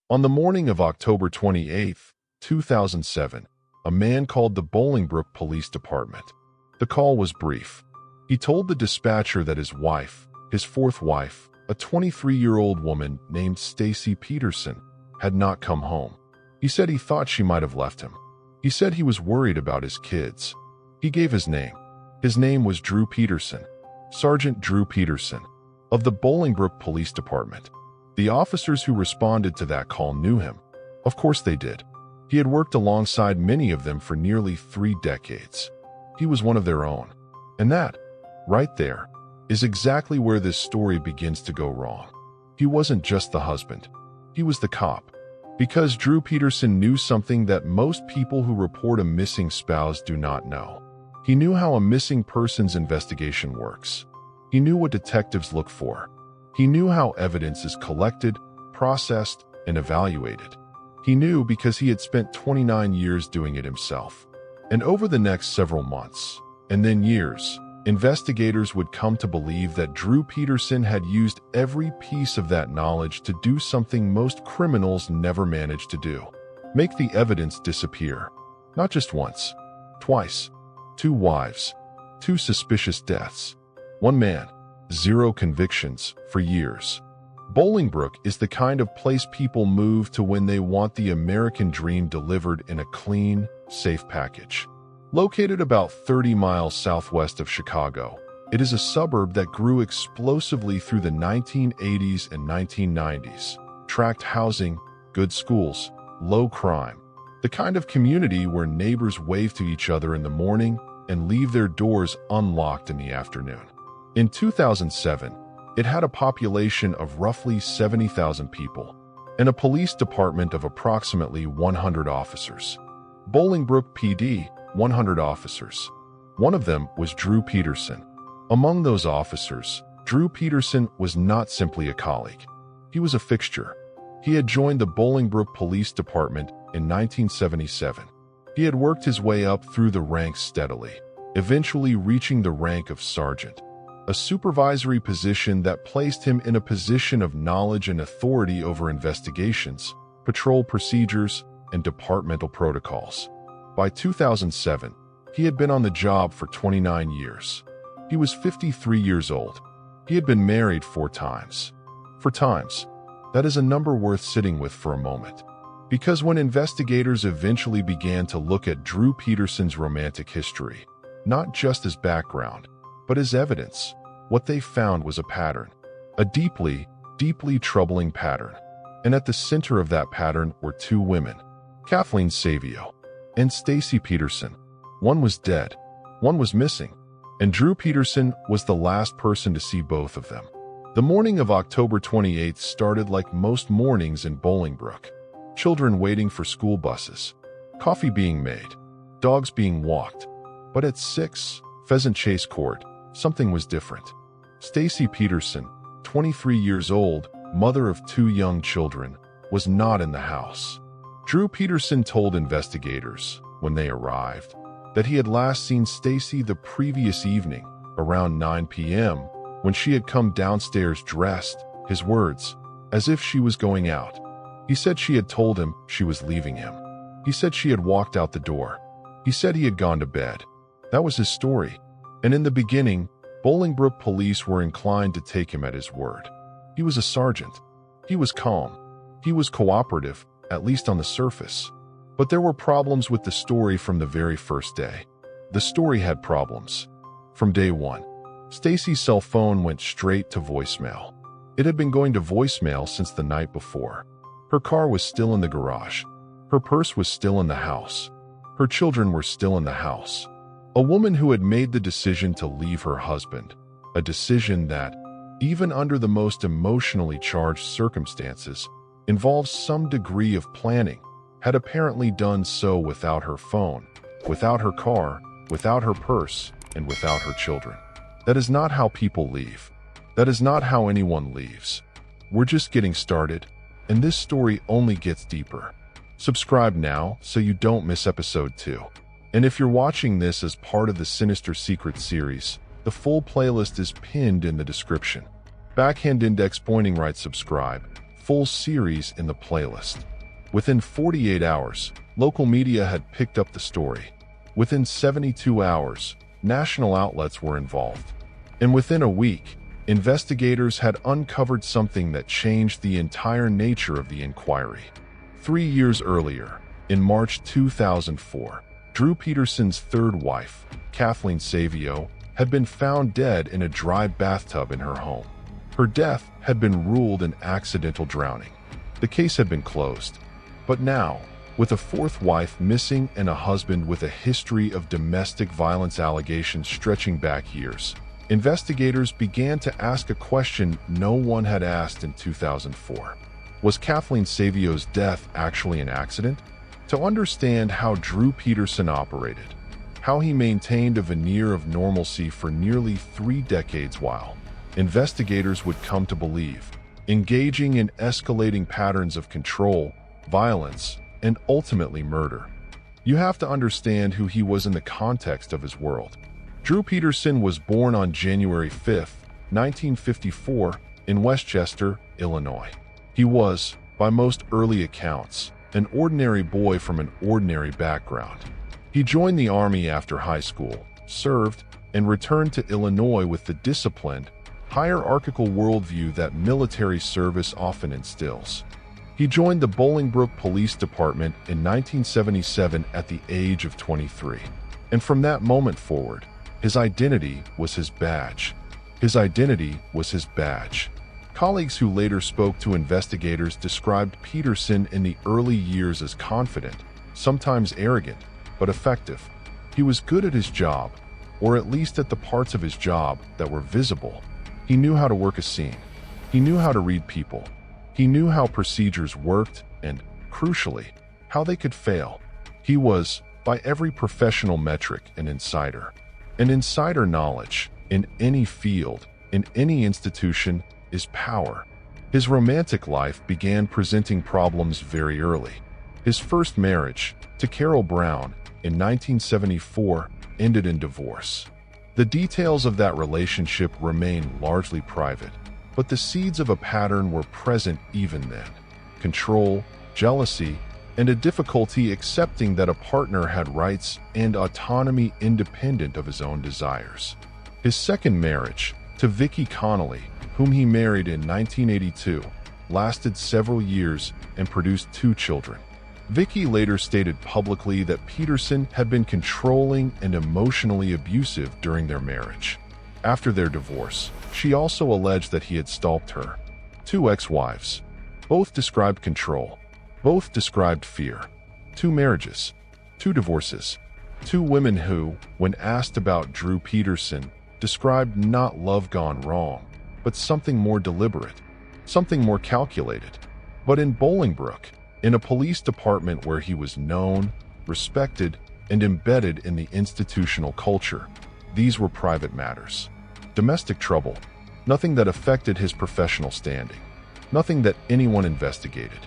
On the morning of October 28, 2007, a man called the Bolingbrook Police Department. The call was brief. He told the dispatcher that his wife, his fourth wife, a 23-year-old woman named Stacy Peterson, had not come home. He said he thought she might have left him. He said he was worried about his kids. He gave his name. His name was Drew Peterson, Sergeant Drew Peterson, of the Bolingbrook Police Department. The officers who responded to that call knew him. Of course they did. He had worked alongside many of them for nearly 3 decades. He was one of their own. And that, right there, is exactly where this story begins to go wrong. He wasn't just the husband. He was the cop. Because Drew Peterson knew something that most people who report a missing spouse do not know. He knew how a missing persons investigation works. He knew what detectives look for. He knew how evidence is collected, processed, and evaluated. He knew because he had spent 29 years doing it himself. And over the next several months, and then years, investigators would come to believe that Drew Peterson had used every piece of that knowledge to do something most criminals never managed to do. Make the evidence disappear. Not just once, twice. 2 wives, 2 suspicious deaths, 1 man, 0 convictions for years. Bolingbrook is the kind of place people move to when they want the American dream delivered in a clean, safe package. Located about 30 miles southwest of Chicago, it is a suburb that grew explosively through the 1980s and 1990s. Tract housing, good schools, low crime. The kind of community where neighbors wave to each other in the morning and leave their doors unlocked in the afternoon. In 2007, it had a population of roughly 70,000 people and a police department of approximately 100 officers. Bolingbrook PD, 100 officers. One of them was Drew Peterson. Among those officers, Drew Peterson was not simply a colleague. He was a fixture. He had joined the Bolingbrook Police Department in 1977. He had worked his way up through the ranks steadily, eventually reaching the rank of sergeant, a supervisory position that placed him in a position of knowledge and authority over investigations, patrol procedures, and departmental protocols. By 2007, he had been on the job for 29 years. He was 53 years old. He had been married 4 times. 4 times. That is a number worth sitting with for a moment. Because when investigators eventually began to look at Drew Peterson's romantic history, not just his background, but his evidence, what they found was a pattern. A deeply, deeply troubling pattern. And at the center of that pattern were 2 women, Kathleen Savio and Stacy Peterson. One was dead, one was missing, and Drew Peterson was the last person to see both of them. The morning of October 28th started like most mornings in Bolingbrook. Children waiting for school buses, coffee being made, dogs being walked. But at 6, Pheasant Chase Court, something was different. Stacy Peterson, 23 years old, mother of 2 young children, was not in the house. Drew Peterson told investigators, when they arrived, that he had last seen Stacy the previous evening, around 9 p.m., when she had come downstairs dressed, his words, as if she was going out. He said she had told him she was leaving him. He said she had walked out the door. He said he had gone to bed. That was his story. And in the beginning, Bolingbrook police were inclined to take him at his word. He was a sergeant. He was calm. He was cooperative, at least on the surface. But there were problems with the story from the very first day. The story had problems. From day 1, Stacy's cell phone went straight to voicemail. It had been going to voicemail since the night before. Her car was still in the garage. Her purse was still in the house. Her children were still in the house. A woman who had made the decision to leave her husband, a decision that, even under the most emotionally charged circumstances, involves some degree of planning, had apparently done so without her phone, without her car, without her purse, and without her children. That is not how people leave. That is not how anyone leaves. We're just getting started, and this story only gets deeper. Subscribe now so you don't miss episode 2. And if you're watching this as part of the Sinister Secret series, the full playlist is pinned in the description. Backhand index pointing right subscribe. full series in the playlist. Within 48 hours, local media had picked up the story. Within 72 hours, national outlets were involved. And within a week, investigators had uncovered something that changed the entire nature of the inquiry. 3 years earlier, in March 2004, Drew Peterson's third wife, Kathleen Savio, had been found dead in a dry bathtub in her home. Her death had been ruled an accidental drowning. The case had been closed. But now, with a fourth wife missing and a husband with a history of domestic violence allegations stretching back years, investigators began to ask a question no one had asked in 2004. Was Kathleen Savio's death actually an accident? To understand how Drew Peterson operated, how he maintained a veneer of normalcy for nearly 3 decades while investigators would come to believe, engaging in escalating patterns of control, violence, and ultimately murder. You have to understand who he was in the context of his world. Drew Peterson was born on January 5, 1954, in Westchester, Illinois. He was, by most early accounts, an ordinary boy from an ordinary background. He joined the Army after high school, served, and returned to Illinois with the disciplined, hierarchical worldview that military service often instills. He joined the Bolingbrook Police Department in 1977 at the age of 23. And from that moment forward, his identity was his badge. His identity was his badge. Colleagues who later spoke to investigators described Peterson in the early years as confident, sometimes arrogant, but effective. He was good at his job, or at least at the parts of his job that were visible. He knew how to work a scene. He knew how to read people. He knew how procedures worked and, crucially, how they could fail. He was, by every professional metric, an insider. And insider knowledge, in any field, in any institution, is power. His romantic life began presenting problems very early. His first marriage, to Carol Brown, in 1974, ended in divorce. The details of that relationship remain largely private, but the seeds of a pattern were present even then. Control, jealousy, and a difficulty accepting that a partner had rights and autonomy independent of his own desires. His second marriage, to Vicki Connolly, whom he married in 1982, lasted several years and produced 2 children. Vicki later stated publicly that Peterson had been controlling and emotionally abusive during their marriage. After their divorce, she also alleged that he had stalked her. 2 ex-wives. Both described control. Both described fear. 2 marriages. 2 divorces. 2 women who, when asked about Drew Peterson, described not love gone wrong, but something more deliberate, something more calculated. But in Bolingbrook, in a police department where he was known, respected, and embedded in the institutional culture, these were private matters. Domestic trouble, nothing that affected his professional standing, nothing that anyone investigated.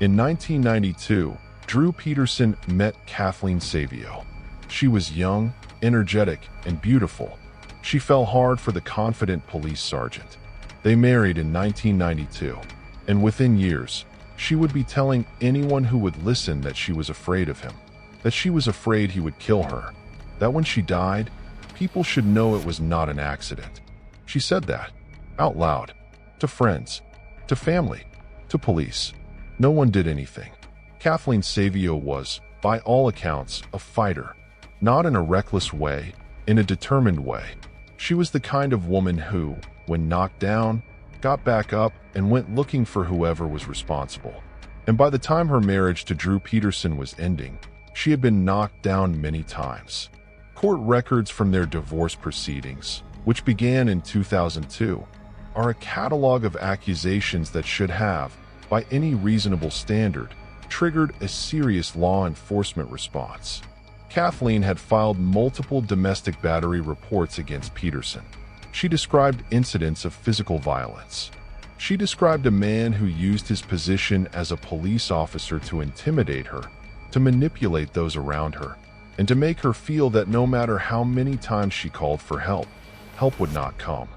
In 1992, Drew Peterson met Kathleen Savio. She was young, energetic, and beautiful. She fell hard for the confident police sergeant. They married in 1992, and within years, she would be telling anyone who would listen that she was afraid of him, that she was afraid he would kill her, that when she died, people should know it was not an accident. She said that, out loud, to friends, to family, to police. No one did anything. Kathleen Savio was, by all accounts, a fighter, not in a reckless way, in a determined way. She was the kind of woman who, when knocked down, got back up and went looking for whoever was responsible. And by the time her marriage to Drew Peterson was ending, she had been knocked down many times. Court records from their divorce proceedings, which began in 2002, are a catalog of accusations that should have, by any reasonable standard, triggered a serious law enforcement response. Kathleen had filed multiple domestic battery reports against Peterson. She described incidents of physical violence. She described a man who used his position as a police officer to intimidate her, to manipulate those around her, and to make her feel that no matter how many times she called for help, help would not come.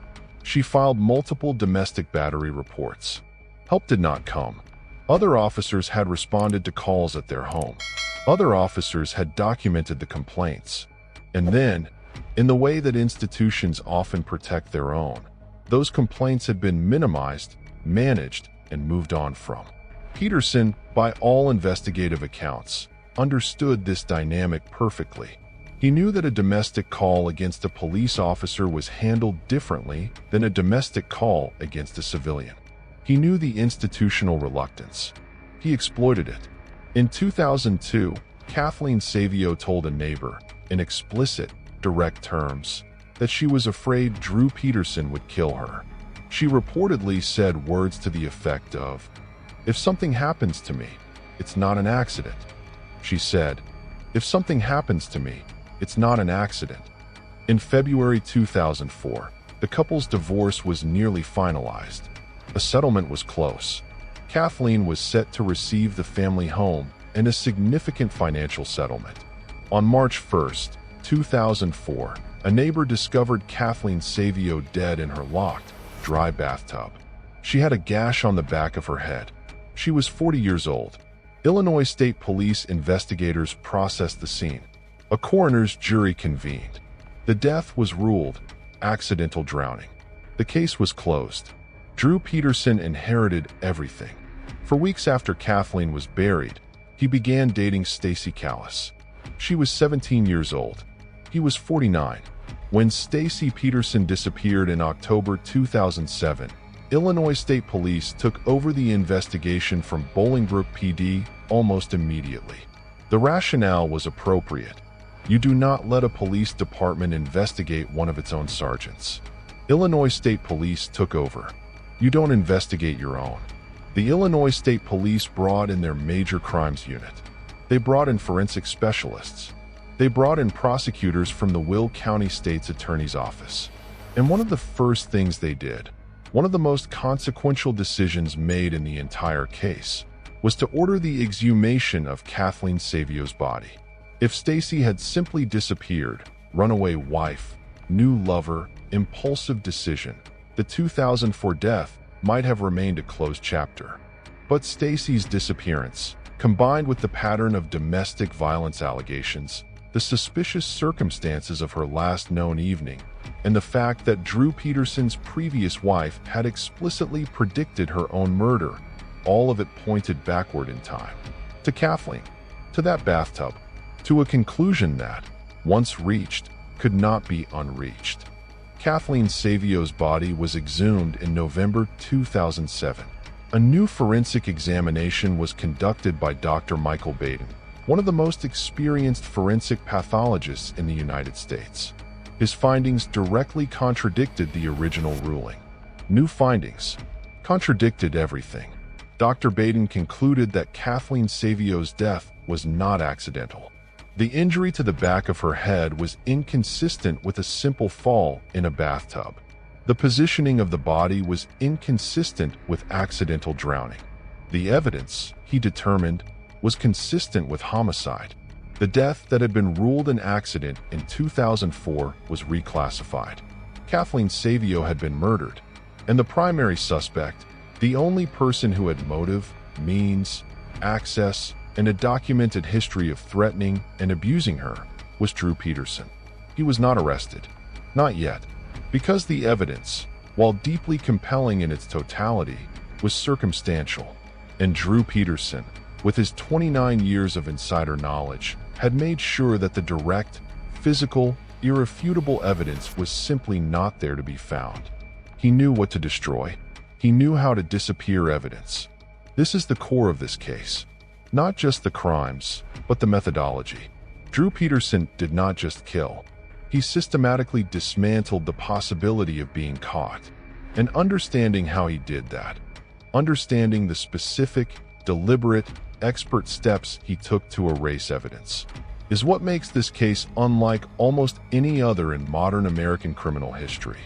She filed multiple domestic battery reports. Help did not come. Other officers had responded to calls at their home. Other officers had documented the complaints. And then, in the way that institutions often protect their own, those complaints had been minimized, managed, and moved on from. Peterson, by all investigative accounts, understood this dynamic perfectly. He knew that a domestic call against a police officer was handled differently than a domestic call against a civilian. He knew the institutional reluctance. He exploited it. In 2002, Kathleen Savio told a neighbor, in explicit, direct terms, that she was afraid Drew Peterson would kill her. She reportedly said words to the effect of, "If something happens to me, it's not an accident." She said, "If something happens to me, it's not an accident." In February 2004, the couple's divorce was nearly finalized. A settlement was close. Kathleen was set to receive the family home and a significant financial settlement. On March 1st, 2004, a neighbor discovered Kathleen Savio dead in her locked, dry bathtub. She had a gash on the back of her head. She was 40 years old. Illinois State Police investigators processed the scene. A coroner's jury convened. The death was ruled accidental drowning. The case was closed. Drew Peterson inherited everything. For weeks after Kathleen was buried, he began dating Stacy Callis. She was 17 years old. He was 49. When Stacy Peterson disappeared in October 2007, Illinois State Police took over the investigation from Bolingbrook PD almost immediately. The rationale was appropriate. You do not let a police department investigate one of its own sergeants. Illinois State Police took over. You don't investigate your own. The Illinois State Police brought in their major crimes unit. They brought in forensic specialists. They brought in prosecutors from the Will County State's Attorney's Office. And one of the first things they did, one of the most consequential decisions made in the entire case, was to order the exhumation of Kathleen Savio's body. If Stacy had simply disappeared, runaway wife, new lover, impulsive decision, the 2004 death might have remained a closed chapter. But Stacy's disappearance, combined with the pattern of domestic violence allegations, the suspicious circumstances of her last known evening, and the fact that Drew Peterson's previous wife had explicitly predicted her own murder, all of it pointed backward in time. To Kathleen, to that bathtub, to a conclusion that, once reached, could not be unreached. Kathleen Savio's body was exhumed in November 2007. A new forensic examination was conducted by Dr. Michael Baden, one of the most experienced forensic pathologists in the United States. His findings directly contradicted the original ruling. New findings contradicted everything. Dr. Baden concluded that Kathleen Savio's death was not accidental. The injury to the back of her head was inconsistent with a simple fall in a bathtub. The positioning of the body was inconsistent with accidental drowning. The evidence, he determined, was consistent with homicide. The death that had been ruled an accident in 2004 was reclassified. Kathleen Savio had been murdered, and the primary suspect, the only person who had motive, means, access, and a documented history of threatening and abusing her, was Drew Peterson. He was not arrested. Not yet. Because the evidence, while deeply compelling in its totality, was circumstantial, and Drew Peterson, with his 29 years of insider knowledge, had made sure that the direct, physical, irrefutable evidence was simply not there to be found. He knew what to destroy. He knew how to disappear evidence. This is the core of this case. Not just the crimes, but the methodology. Drew Peterson did not just kill. He systematically dismantled the possibility of being caught. And understanding how he did that, understanding the specific, deliberate, expert steps he took to erase evidence, is what makes this case unlike almost any other in modern American criminal history.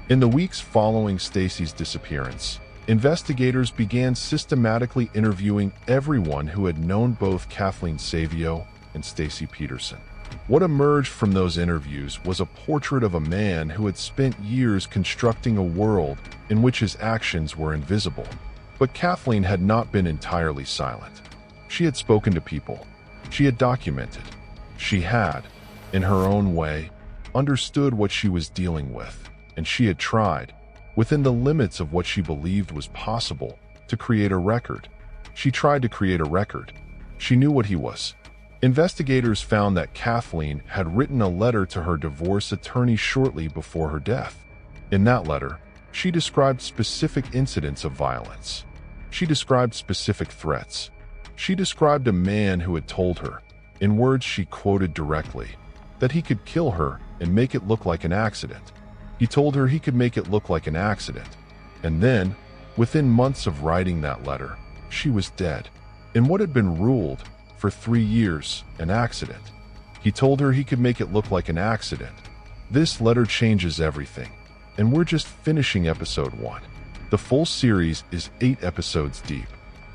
In the weeks following Stacy's disappearance, investigators began systematically interviewing everyone who had known both Kathleen Savio and Stacy Peterson. What emerged from those interviews was a portrait of a man who had spent years constructing a world in which his actions were invisible, But Kathleen had not been entirely silent. She had spoken to people. She had documented. She had, in her own way, understood what she was dealing with, and she had tried, within the limits of what she believed was possible, to create a record. She tried to create a record. She knew what he was. Investigators found that Kathleen had written a letter to her divorce attorney shortly before her death. In that letter, she described specific incidents of violence. She described specific threats. She described a man who had told her, in words she quoted directly, that he could kill her and make it look like an accident. He told her he could make it look like an accident. And then, within months of writing that letter, she was dead. In what had been ruled, for 3 years, an accident. He told her he could make it look like an accident. This letter changes everything. And we're just finishing episode 1. The full series is 8 episodes deep.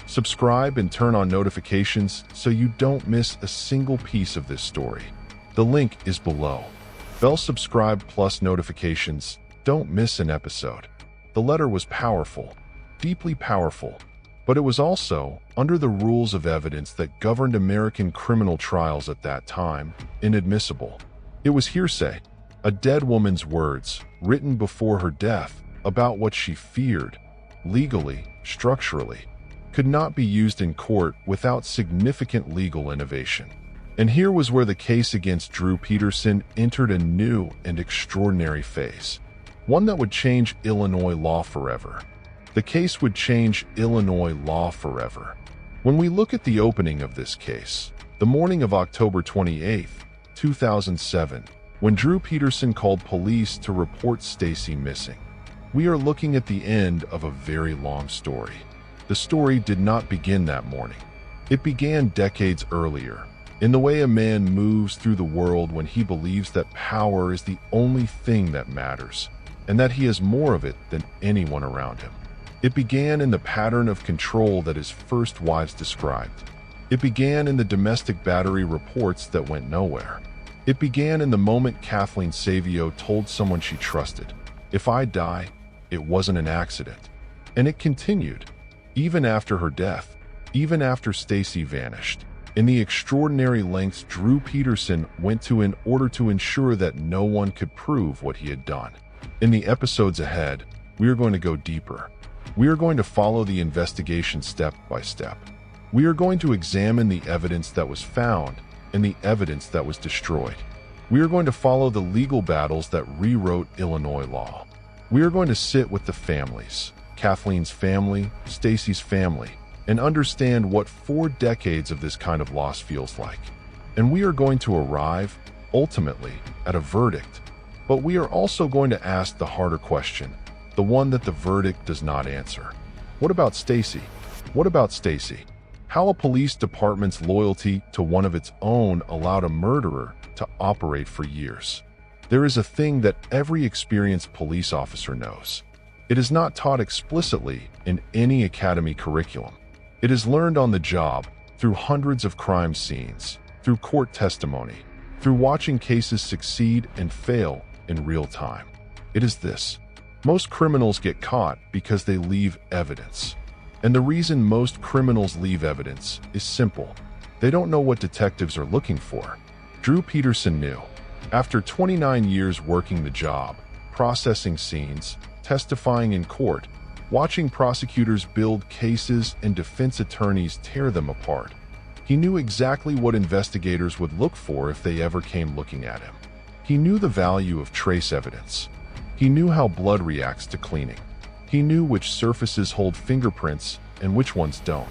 Subscribe and turn on notifications so you don't miss a single piece of this story. The link is below. Bell subscribe plus notifications. Don't miss an episode. The letter was powerful, deeply powerful, but it was also, under the rules of evidence that governed American criminal trials at that time, inadmissible. It was hearsay, a dead woman's words, written before her death, about what she feared, legally, structurally, could not be used in court without significant legal innovation. And here was where the case against Drew Peterson entered a new and extraordinary phase, one that would change Illinois law forever. The case would change Illinois law forever. When we look at the opening of this case, the morning of October 28, 2007, when Drew Peterson called police to report Stacy missing, we are looking at the end of a very long story. The story did not begin that morning. It began decades earlier, in the way a man moves through the world when he believes that power is the only thing that matters, and that he has more of it than anyone around him. It began in the pattern of control that his first wives described. It began in the domestic battery reports that went nowhere. It began in the moment Kathleen Savio told someone she trusted, "If I die, it wasn't an accident." And it continued, even after her death, even after Stacy vanished, in the extraordinary lengths Drew Peterson went to in order to ensure that no one could prove what he had done. In the episodes ahead, we are going to go deeper. We are going to follow the investigation step by step. We are going to examine the evidence that was found and the evidence that was destroyed. We are going to follow the legal battles that rewrote Illinois law. We are going to sit with the families, Kathleen's family, Stacy's family, and understand what 4 decades of this kind of loss feels like. And we are going to arrive, ultimately, at a verdict. But we are also going to ask the harder question, the one that the verdict does not answer. What about Stacy? What about Stacy? How a police department's loyalty to one of its own allowed a murderer to operate for years. There is a thing that every experienced police officer knows. It is not taught explicitly in any academy curriculum. It is learned on the job, through hundreds of crime scenes, through court testimony, through watching cases succeed and fail in real time. It is this. Most criminals get caught because they leave evidence. And the reason most criminals leave evidence is simple. They don't know what detectives are looking for. Drew Peterson knew. After 29 years working the job, processing scenes, testifying in court, watching prosecutors build cases and defense attorneys tear them apart, he knew exactly what investigators would look for if they ever came looking at him. He knew the value of trace evidence. He knew how blood reacts to cleaning. He knew which surfaces hold fingerprints and which ones don't.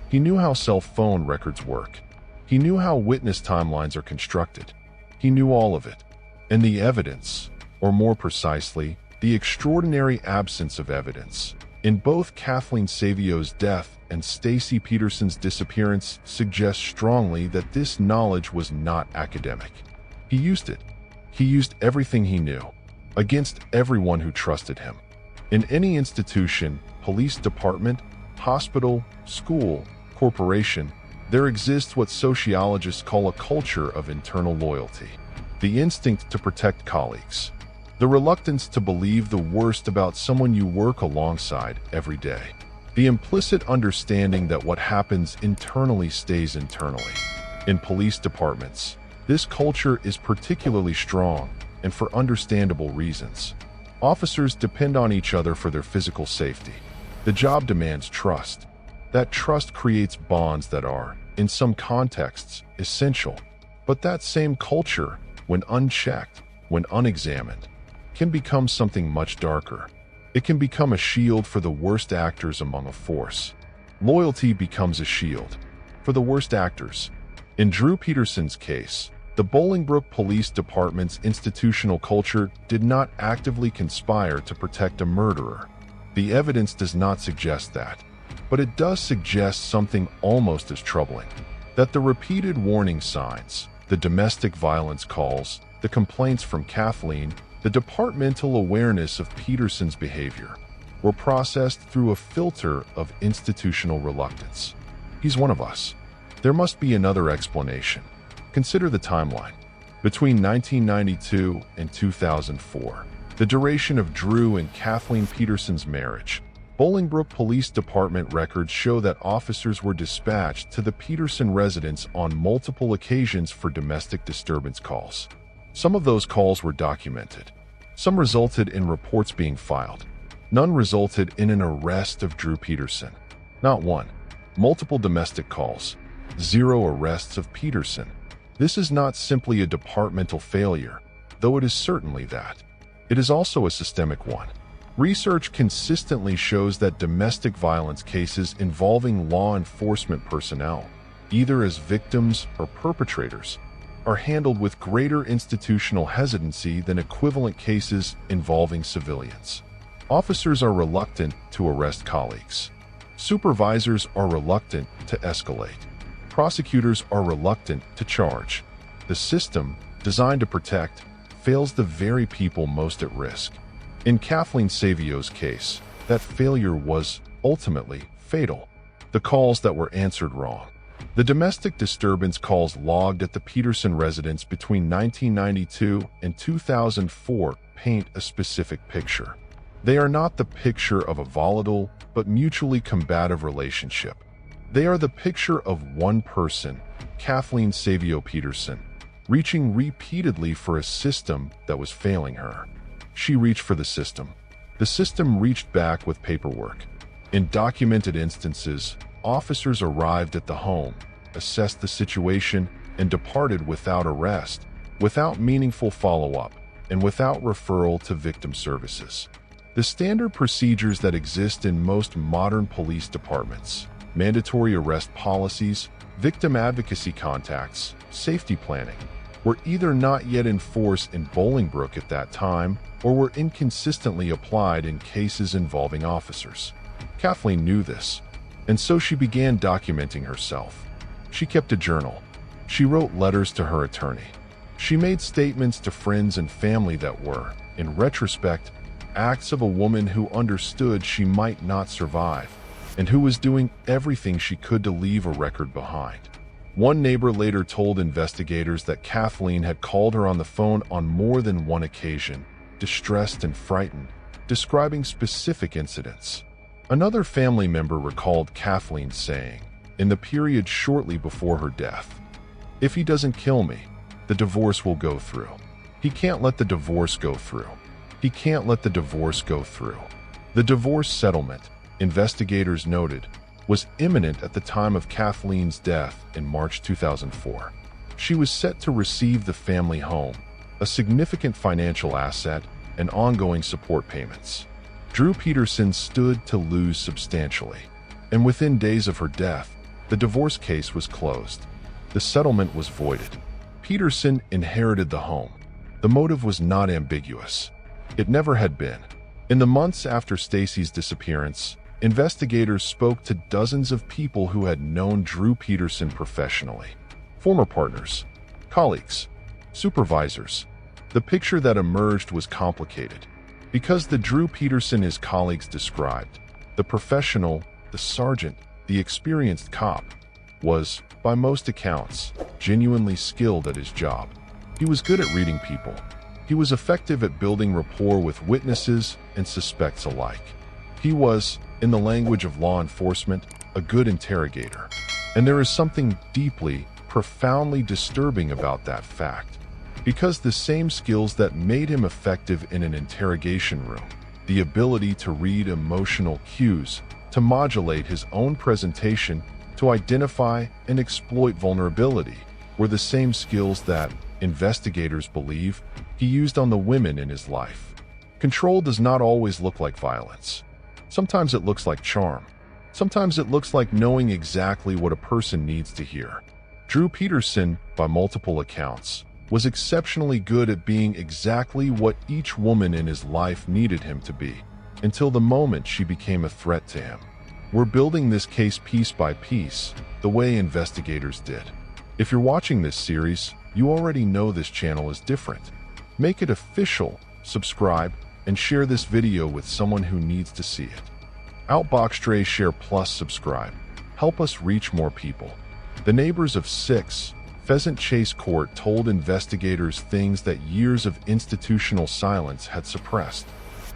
He knew how cell phone records work. He knew how witness timelines are constructed. He knew all of it. And the evidence, or more precisely, the extraordinary absence of evidence, in both Kathleen Savio's death and Stacy Peterson's disappearance suggests strongly that this knowledge was not academic. He used it. He used everything he knew, against everyone who trusted him. In any institution, police department, hospital, school, corporation, there exists what sociologists call a culture of internal loyalty. The instinct to protect colleagues. The reluctance to believe the worst about someone you work alongside every day. the implicit understanding that what happens internally stays internally. In police departments, this culture is particularly strong, and for understandable reasons. Officers depend on each other for their physical safety. The job demands trust. That trust creates bonds that are, in some contexts, essential. But that same culture, when unchecked, when unexamined, can become something much darker. It can become a shield for the worst actors among a force. Loyalty becomes a shield for the worst actors. In Drew Peterson's case, the Bolingbrook Police Department's institutional culture did not actively conspire to protect a murderer. The evidence does not suggest that, but it does suggest something almost as troubling: that the repeated warning signs, the domestic violence calls, the complaints from Kathleen, the departmental awareness of Peterson's behavior, were processed through a filter of institutional reluctance. He's one of us. There must be another explanation. Consider the timeline. Between 1992 and 2004, the duration of Drew and Kathleen Peterson's marriage, Bolingbrook Police Department records show that officers were dispatched to the Peterson residence on multiple occasions for domestic disturbance calls. Some of those calls were documented. Some resulted in reports being filed. None resulted in an arrest of Drew Peterson. Not one. Multiple domestic calls. 0 arrests of Peterson. This is not simply a departmental failure, though it is certainly that. It is also a systemic one. Research consistently shows that domestic violence cases involving law enforcement personnel, either as victims or perpetrators, are handled with greater institutional hesitancy than equivalent cases involving civilians. Officers are reluctant to arrest colleagues. Supervisors are reluctant to escalate. Prosecutors are reluctant to charge. The system, designed to protect, fails the very people most at risk. In Kathleen Savio's case, that failure was, ultimately, fatal. The calls that were answered wrong. The domestic disturbance calls logged at the Peterson residence between 1992 and 2004 paint a specific picture. They are not the picture of a volatile but mutually combative relationship. They are the picture of one person, Kathleen Savio Peterson, reaching repeatedly for a system that was failing her. She reached for the system. The system reached back with paperwork. In documented instances, officers arrived at the home, assessed the situation, and departed without arrest, without meaningful follow-up, and without referral to victim services. The standard procedures that exist in most modern police departments, mandatory arrest policies, victim advocacy contacts, safety planning, were either not yet in force in Bolingbrook at that time or were inconsistently applied in cases involving officers. Kathleen knew this, and so she began documenting herself. She kept a journal. She wrote letters to her attorney. She made statements to friends and family that were, in retrospect, acts of a woman who understood she might not survive, and who was doing everything she could to leave a record behind. One neighbor later told investigators that Kathleen had called her on the phone on more than one occasion, distressed and frightened, describing specific incidents. Another family member recalled Kathleen saying, in the period shortly before her death, "If he doesn't kill me, the divorce will go through. He can't let the divorce go through. He can't let the divorce go through." The divorce settlement, investigators noted, was imminent at the time of Kathleen's death in March 2004. She was set to receive the family home, a significant financial asset, and ongoing support payments. Drew Peterson stood to lose substantially, and within days of her death, the divorce case was closed. The settlement was voided. Peterson inherited the home. The motive was not ambiguous. It never had been. In the months after Stacy's disappearance, investigators spoke to dozens of people who had known Drew Peterson professionally. Former partners, colleagues, supervisors. The picture that emerged was complicated. Because the Drew Peterson his colleagues described, the professional, the sergeant, the experienced cop, was, by most accounts, genuinely skilled at his job. He was good at reading people. He was effective at building rapport with witnesses and suspects alike. He was, in the language of law enforcement, a good interrogator. And there is something deeply, profoundly disturbing about that fact. Because the same skills that made him effective in an interrogation room, the ability to read emotional cues, to modulate his own presentation, to identify and exploit vulnerability, were the same skills that, investigators believe, he used on the women in his life. Control does not always look like violence. Sometimes it looks like charm. Sometimes it looks like knowing exactly what a person needs to hear. Drew Peterson, by multiple accounts, was exceptionally good at being exactly what each woman in his life needed him to be, until the moment she became a threat to him. We're building this case piece by piece, the way investigators did. If you're watching this series, you already know this channel is different. Make it official, subscribe, and share this video with someone who needs to see it. Outbox share plus subscribe. Help us reach more people. The neighbors of 6 Pheasant Chase Court told investigators things that years of institutional silence had suppressed.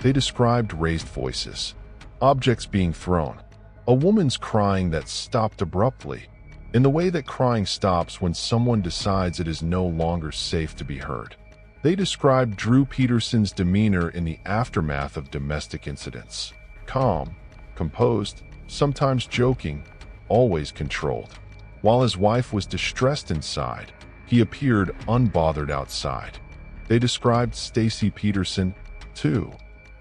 They described raised voices, objects being thrown, a woman's crying that stopped abruptly, in the way that crying stops when someone decides it is no longer safe to be heard. They described Drew Peterson's demeanor in the aftermath of domestic incidents. Calm, composed, sometimes joking, always controlled. While his wife was distressed inside, he appeared unbothered outside. They described Stacy Peterson, too,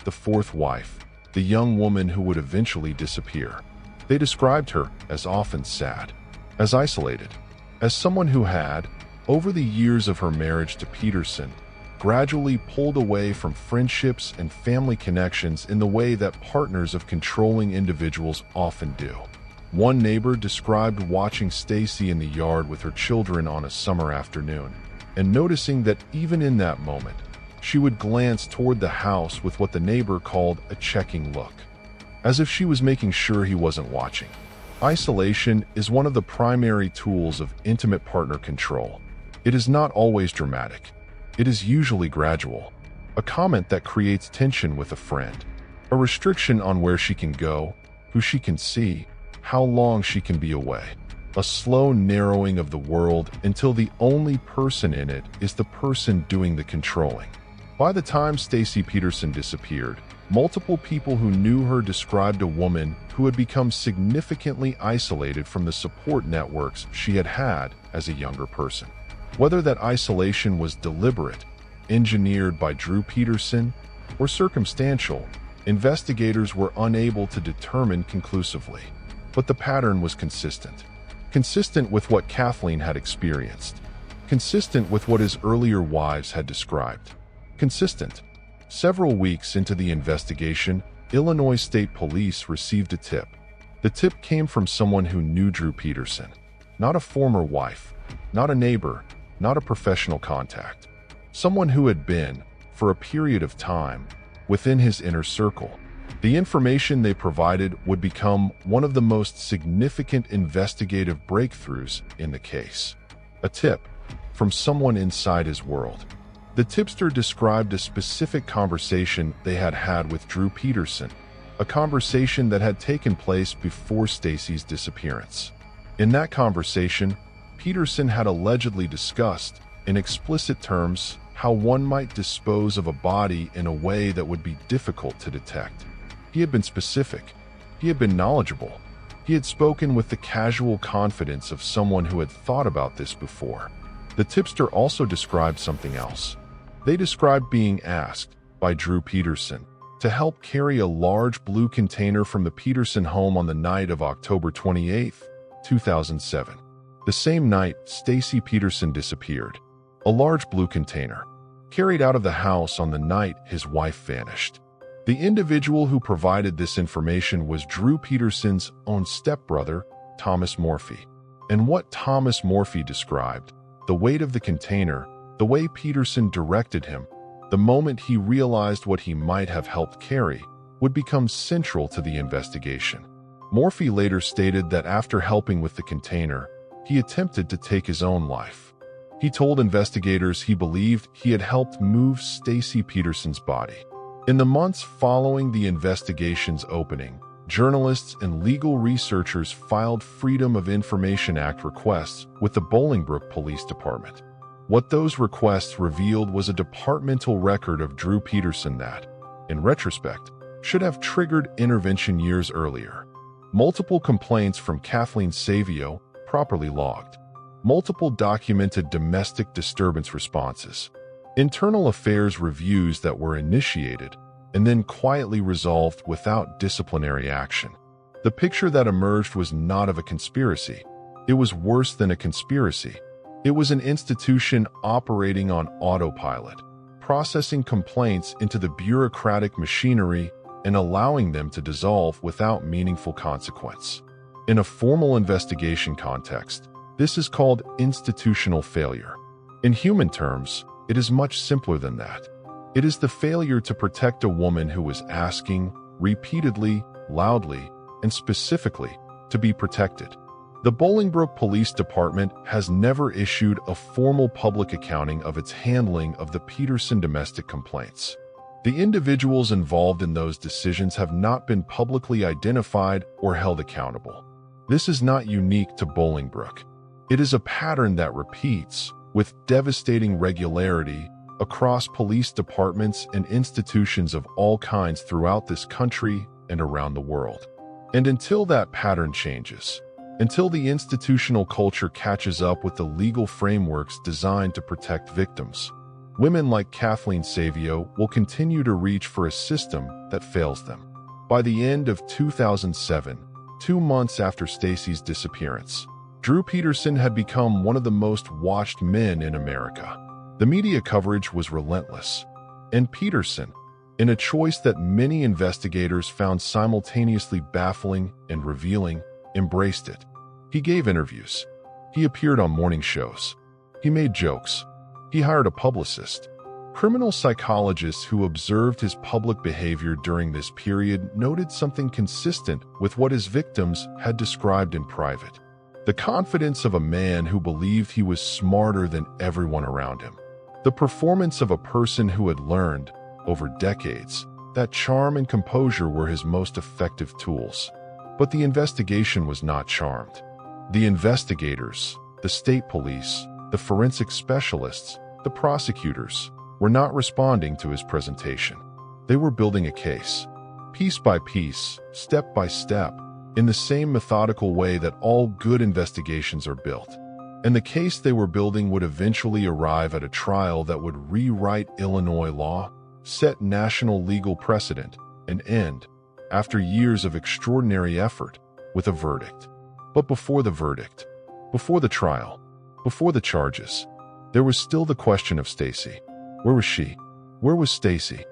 the fourth wife, the young woman who would eventually disappear. They described her as often sad, as isolated, as someone who had, over the years of her marriage to Peterson, gradually pulled away from friendships and family connections in the way that partners of controlling individuals often do. One neighbor described watching Stacy in the yard with her children on a summer afternoon, and noticing that even in that moment, she would glance toward the house with what the neighbor called a checking look, as if she was making sure he wasn't watching. Isolation is one of the primary tools of intimate partner control. It is not always dramatic. It is usually gradual. A comment that creates tension with a friend, a restriction on where she can go, who she can see, how long she can be away. A slow narrowing of the world until the only person in it is the person doing the controlling. By the time Stacy Peterson disappeared, multiple people who knew her described a woman who had become significantly isolated from the support networks she had had as a younger person. Whether that isolation was deliberate, engineered by Drew Peterson, or circumstantial, investigators were unable to determine conclusively. But the pattern was consistent. Consistent with what Kathleen had experienced. Consistent with what his earlier wives had described. Consistent. Several weeks into the investigation, Illinois State Police received a tip. The tip came from someone who knew Drew Peterson. Not a former wife, not a neighbor, not a professional contact. Someone who had been, for a period of time, within his inner circle. The information they provided would become one of the most significant investigative breakthroughs in the case. A tip from someone inside his world. The tipster described a specific conversation they had had with Drew Peterson, a conversation that had taken place before Stacy's disappearance. In that conversation, Peterson had allegedly discussed, in explicit terms, how one might dispose of a body in a way that would be difficult to detect. He had been specific. He had been knowledgeable. He had spoken with the casual confidence of someone who had thought about this before. The tipster also described something else. They described being asked, by Drew Peterson, to help carry a large blue container from the Peterson home on the night of October 28, 2007. The same night, Stacy Peterson disappeared. A large blue container, carried out of the house on the night his wife vanished. The individual who provided this information was Drew Peterson's own stepbrother, Thomas Morphy. And what Thomas Morphy described, the weight of the container, the way Peterson directed him, the moment he realized what he might have helped carry, would become central to the investigation. Morphy later stated that after helping with the container, he attempted to take his own life. He told investigators he believed he had helped move Stacy Peterson's body. In the months following the investigation's opening, journalists and legal researchers filed Freedom of Information Act requests with the Bolingbrook Police Department. What those requests revealed was a departmental record of Drew Peterson that, in retrospect, should have triggered intervention years earlier. Multiple complaints from Kathleen Savio, properly logged. Multiple documented domestic disturbance responses. Internal affairs reviews that were initiated and then quietly resolved without disciplinary action. The picture that emerged was not of a conspiracy. It was worse than a conspiracy. It was an institution operating on autopilot, processing complaints into the bureaucratic machinery and allowing them to dissolve without meaningful consequence. In a formal investigation context, this is called institutional failure. In human terms, it is much simpler than that. It is the failure to protect a woman who is asking, repeatedly, loudly, and specifically, to be protected. The Bolingbrook Police Department has never issued a formal public accounting of its handling of the Peterson domestic complaints. The individuals involved in those decisions have not been publicly identified or held accountable. This is not unique to Bolingbrook. It is a pattern that repeats, with devastating regularity, across police departments and institutions of all kinds throughout this country and around the world. And until that pattern changes, until the institutional culture catches up with the legal frameworks designed to protect victims, women like Kathleen Savio will continue to reach for a system that fails them. By the end of 2007, 2 months after Stacy's disappearance, Drew Peterson had become one of the most watched men in America. The media coverage was relentless, and Peterson, in a choice that many investigators found simultaneously baffling and revealing, embraced it. He gave interviews. He appeared on morning shows. He made jokes. He hired a publicist. Criminal psychologists who observed his public behavior during this period noted something consistent with what his victims had described in private. The confidence of a man who believed he was smarter than everyone around him. The performance of a person who had learned, over decades, that charm and composure were his most effective tools. But the investigation was not charmed. The investigators, the state police, the forensic specialists, the prosecutors, were not responding to his presentation. They were building a case, piece by piece, step by step, in the same methodical way that all good investigations are built. And the case they were building would eventually arrive at a trial that would rewrite Illinois law, set national legal precedent, and end, after years of extraordinary effort, with a verdict. But before the verdict, before the trial, before the charges, there was still the question of Stacy. Where was she? Where was Stacy?